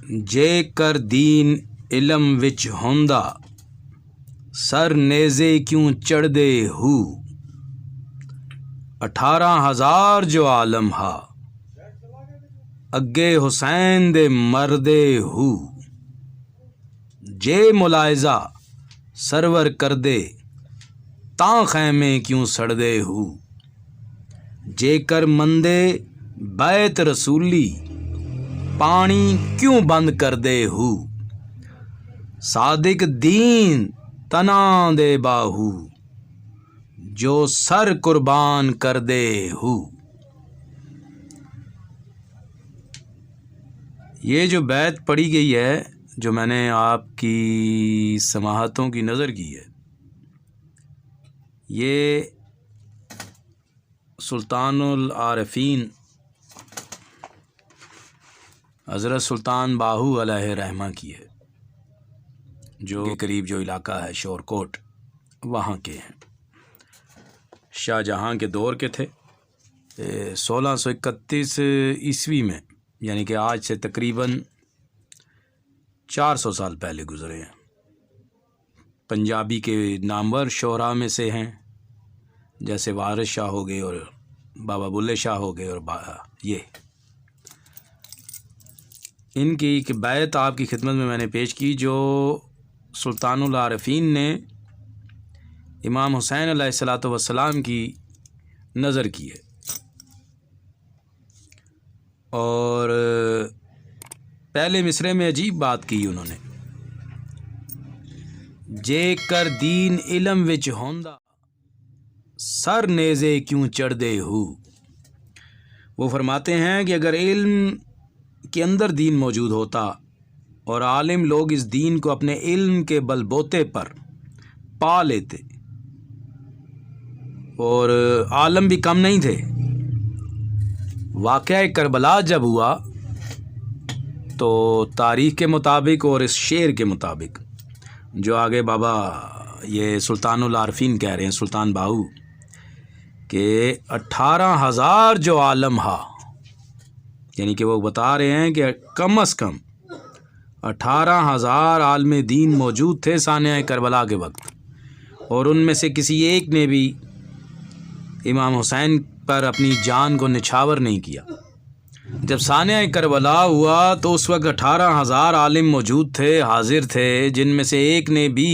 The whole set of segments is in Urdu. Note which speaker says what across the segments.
Speaker 1: جے کر دین علم وچ ہوندا سر نیزے کیوں چڑھ دے ہو 18,000 جو عالم ہا اگے حسین دے مردے ہو جے ملاحظہ سرور کر دے تاں خیمے کیوں سڑ دے ہو جے کر مندے بیت رسولی پانی کیوں بند کر دے ہو صادق دین تنا دے باہو جو سر قربان کر دے ہو۔ یہ جو بیت پڑھی گئی ہے جو میں نے آپ کی سماحتوں کی نظر کی ہے یہ سلطان العارفین حضرت سلطان باہو علیہ رحمہ کی ہے جو کے قریب جو علاقہ ہے شور کوٹ وہاں کے ہیں، شاہ جہاں کے دور کے تھے۔ 1631 عیسوی میں یعنی کہ آج سے تقریباً 400 سال پہلے گزرے ہیں۔ پنجابی کے نامور شعراء میں سے ہیں جیسے وارث شاہ ہو گئے اور بابا بلے شاہ ہو گئے اور یہ ان کی ایک بیت آپ کی خدمت میں نے پیش کی جو سلطان العارفین نے امام حسین علیہ الصلاۃ والسلام کی نظر کی ہے، اور پہلے مصرے میں عجیب بات کی انہوں نے، جے کر دین علم وچ ہوندا سر نیزے کیوں چڑھ دے ہو۔ وہ فرماتے ہیں کہ اگر علم کے اندر دین موجود ہوتا اور عالم لوگ اس دین کو اپنے علم کے بل بوتے پر پا لیتے، اور عالم بھی کم نہیں تھے۔ واقعہ کربلا جب ہوا تو تاریخ کے مطابق اور اس شعر کے مطابق جو آگے بابا یہ سلطان العارفین کہہ رہے ہیں سلطان باہو کہ 18,000 جو عالم ہا، یعنی کہ وہ بتا رہے ہیں کہ کم از کم 18,000 عالم دین موجود تھے سانحہ کربلا کے وقت، اور ان میں سے کسی ایک نے بھی امام حسین پر اپنی جان کو نچھاور نہیں کیا۔ جب سانحہ کربلا ہوا تو اس وقت 18,000 عالم موجود تھے، حاضر تھے، جن میں سے ایک نے بھی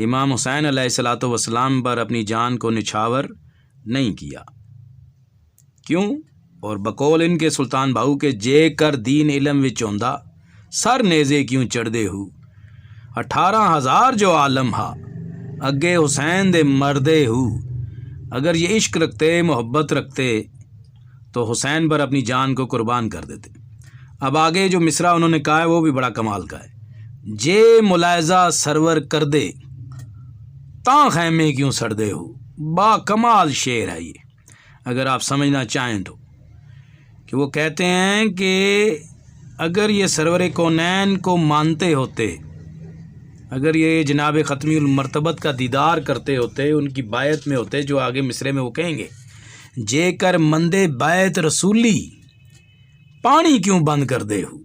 Speaker 1: امام حسین علیہ الصلاۃ والسلام پر اپنی جان کو نچھاور نہیں کیا۔ کیوں؟ اور بقول ان کے سلطان باہو کے جے کر دین علم وچ ہوندا سر نیزے کیوں چڑھ دے ہو 18,000 جو عالم ہا اگے حسین دے مردے ہو۔ اگر یہ عشق رکھتے، محبت رکھتے تو حسین پر اپنی جان کو قربان کر دیتے۔ اب آگے جو مصرع انہوں نے کہا ہے وہ بھی بڑا کمال کا ہے، جے ملاحظہ سرور کر دے تاں خیمے کیوں سڑ دے ہو۔ با کمال شعر ہے یہ اگر آپ سمجھنا چاہیں تو، کہ وہ کہتے ہیں کہ اگر یہ سرور کونین کو مانتے ہوتے، اگر یہ جناب ختمی المرتبت کا دیدار کرتے ہوتے، ان کی بیعت میں ہوتے، جو آگے مصرے میں وہ کہیں گے جے کر مندے بیت رسولی پانی کیوں بند کر دے ہو۔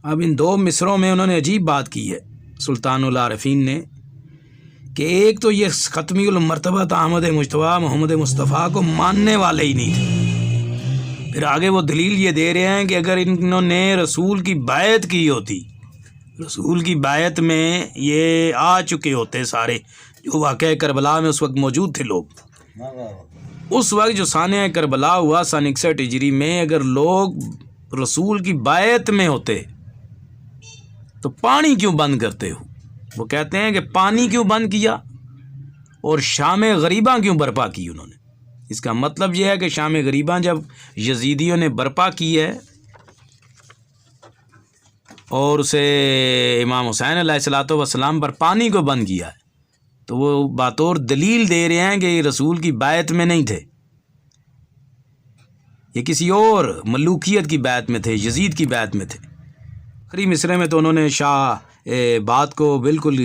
Speaker 1: اب ان دو مصروں میں انہوں نے عجیب بات کی ہے سلطان العارفین نے، کہ ایک تو یہ ختمی المرتبت احمد مجتبیٰ محمد مصطفیٰ کو ماننے والے ہی نہیں تھے، پھر آگے وہ دلیل یہ دے رہے ہیں کہ اگر انہوں نے رسول کی بیعت کی ہوتی، رسول کی بیعت میں یہ آ چکے ہوتے سارے جو واقعہ کربلا میں اس وقت موجود تھے لوگ، اس وقت جو سانحہ کربلا ہوا سن 61 ہجری میں، اگر لوگ رسول کی بیعت میں ہوتے تو پانی کیوں بند کرتے ہو۔ وہ کہتے ہیں کہ پانی کیوں بند کیا اور شام غریباں کیوں برپا کی انہوں نے۔ اس کا مطلب یہ ہے کہ شام غریباں جب یزیدیوں نے برپا کی ہے اور اسے امام حسین علیہ الصلاۃ والسلام پر پانی کو بند کیا ہے، تو وہ بطور دلیل دے رہے ہیں کہ یہ رسول کی بیعت میں نہیں تھے، یہ کسی اور ملوکیت کی بیعت میں تھے، یزید کی بیعت میں تھے۔ آخری مصرے میں تو انہوں نے شاہ بات کو بالکل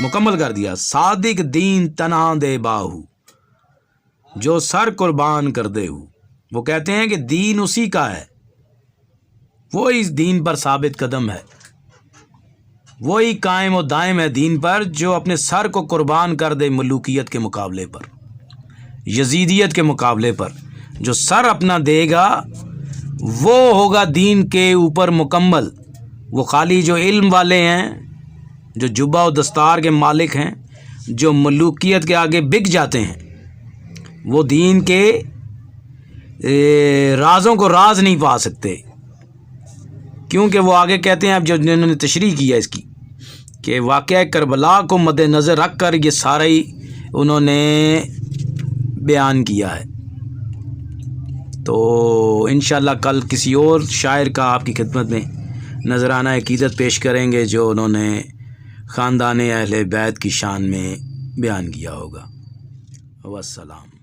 Speaker 1: مکمل کر دیا، صادق دین تنا دے باہو جو سر قربان کر دے ہو۔ وہ کہتے ہیں کہ دین اسی کا ہے وہی دین پر ثابت قدم ہے، وہی قائم و دائم ہے دین پر، جو اپنے سر کو قربان کر دے ملوکیت کے مقابلے پر، یزیدیت کے مقابلے پر۔ جو سر اپنا دے گا وہ ہوگا دین کے اوپر مکمل۔ وہ خالی جو علم والے ہیں، جو جبہ و دستار کے مالک ہیں، جو ملوکیت کے آگے بک جاتے ہیں، وہ دین کے رازوں کو راز نہیں پا سکتے، کیونکہ وہ آگے کہتے ہیں، اب جو انہوں نے تشریح کیا اس کی، کہ واقعہ کربلا کو مد نظر رکھ کر یہ سارا ہی انہوں نے بیان کیا ہے۔ تو انشاءاللہ کل کسی اور شاعر کا آپ کی خدمت میں نذرانہ عقیدت پیش کریں گے، جو انہوں نے خاندان اہل بیت کی شان میں بیان کیا ہوگا۔ والسلام۔